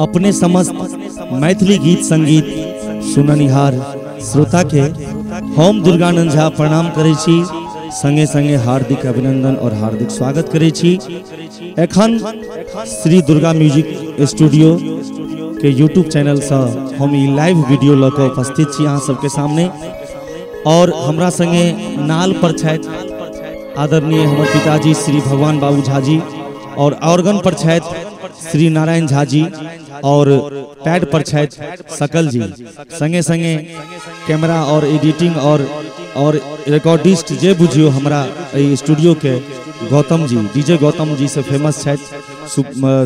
अपने समस्त मैथिली गीत संगीत सुननिहार श्रोता के हम दुर्गानंद झा प्रणाम करै छी, संगे संगे हार्दिक अभिनंदन और हार्दिक स्वागत करै छी। एखन श्री दुर्गा म्यूजिक स्टूडियो के यूट्यूब चैनल से हम ई लाइव वीडियो लऽ उपस्थित छी अहाँ सबके सामने। और हमरा संगे नाल पर छथि आदरणीय हमर पिताजी श्री भगवान बाबू झा जी, और ऑर्गन पर छथि श्री नारायण झा जी, और पैड पर छथि सकल जी। संगे संगे कैमरा और एडिटिंग और रिकॉर्डिस्ट जे बुझियो हमरा स्टूडियो के गौतम जी, डीजे गौतम जी से फेमस छथि,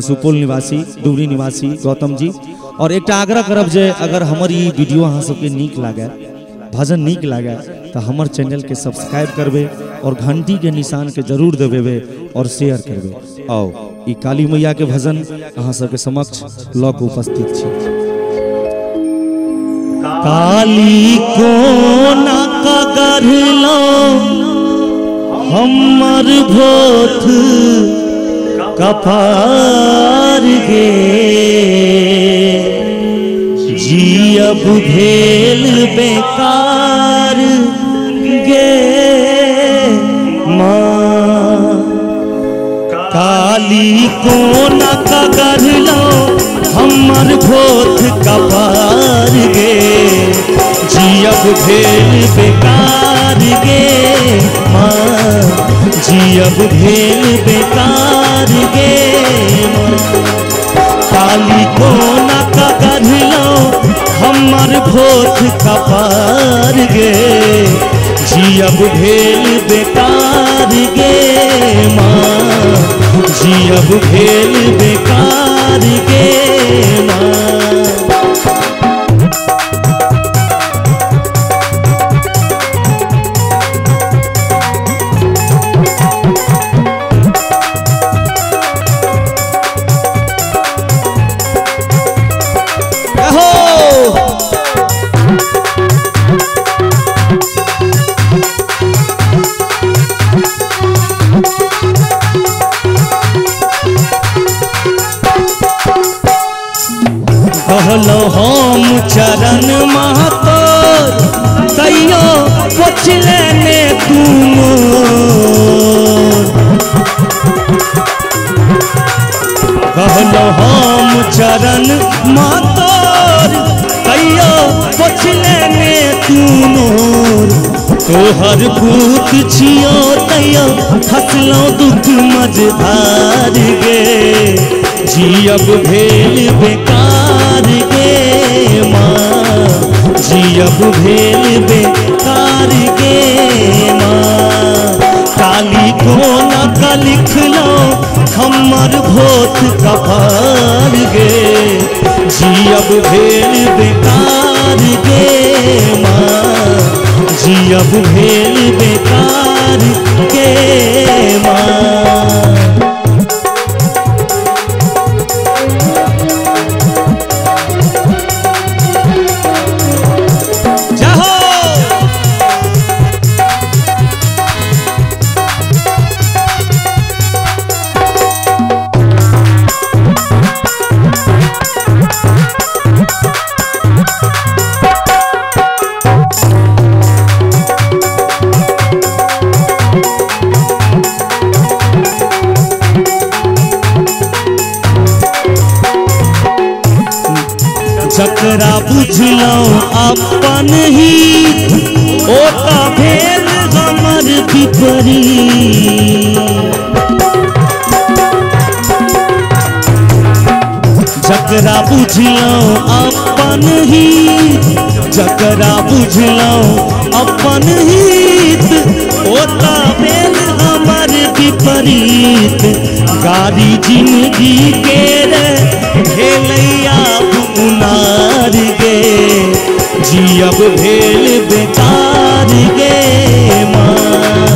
सुपौल निवासी डुबरी निवासी गौतम जी। और एक आग्रह करब जे अगर हमर ई वीडियो अहाँ सबके नीक लागे, भजन नीक लागे, तो हमर चैनल के सब्सक्राइब करबे और घंटी के निशान के जरूर देबे और शेयर करबे। आओ ई काली मैया के भजन अहाँ सबके समक्ष लऽ के उपस्थित छी। काली कोना का गढ़लो हमर भोथ कपार गे, जियब भेल बेकार गे माँ। काली कोना का गढ़लो हमर भोथ कपार गे, जियब भेल बेकार गे माँ, जियब भेल बेकार गे माँ। काली कोना का गढ़लो हमर भोथ कपार गे, जियब भेल बेकार गे माँ, जियब भेल बेकार गे माँ। कहलो हम चरण महतोर, तैयो पुछले ने तुम। कहलो हम चरण महतोर, तैयो पुछले ने तुम। तोहर पूत छियो तैयो हंसलो दुख मझधार गे, जियब भेल बेकार गे माँ, जियब भेल बेकार गे माँ। काली कोना का लिखलो हमर भोथ कपार गे, जियब भेल बेकार गे माँ, जियब भेल बेकार गे माँ। जकरा बुझलो अपन हित, ओता भेल हमर विपरीत। जकरा बुझलो अपन हित, जकरा बुझलो अपन हित, ओता भेल हमर विपरीत। गाड़ी जिंदगी के भेलैया उनार गे, जियब भेल बेकार गे माँ।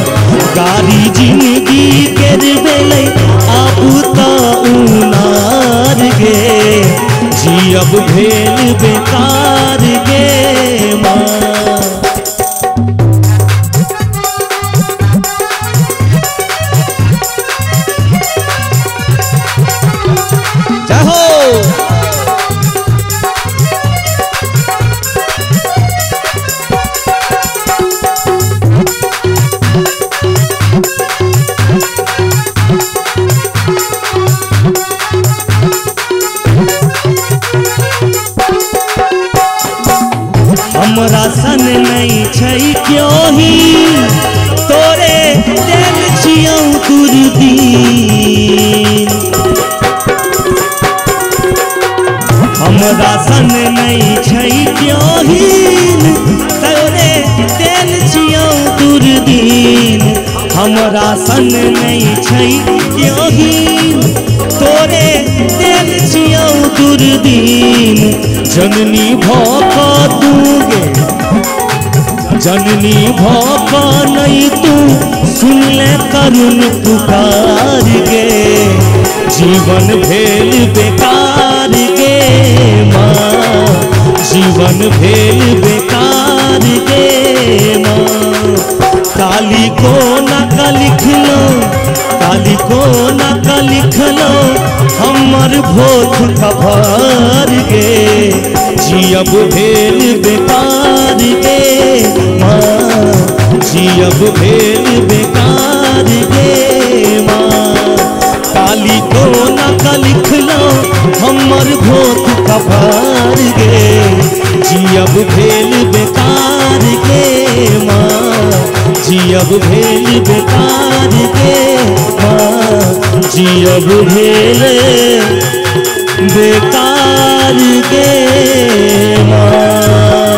गाड़ी जिंदगी के भेलै अब तो उनार गे, जियब भेल बेकार गे माँ। जय हो। सन नहीं छै क्यों ही तोरे देल छियौ दूरबीन हमरा सन नहीं छै क्यों ही तोरे देल छियौ दूरबीन हमरा सन नहीं छै क्यों ही तोरे देल छियौ दूरबीन जननी भक दूगे जननी भक नहीं तू सुन ले करुण पुकार गे जीवन भेल बेकार गे माँ जीवन भेल बेकार गे माँ काली को न लिखलो काली को न लिखलो हमर भोथ खबर गे जियब भेल बेकार गे माँ जियब भेल बेकार गे माँ काली को न लिखलो हमर भोथ खबर गे जियब भेल बेकार गे माँ जियब भेल बेकार गे माँ जियब भेल बेकार गे माँ।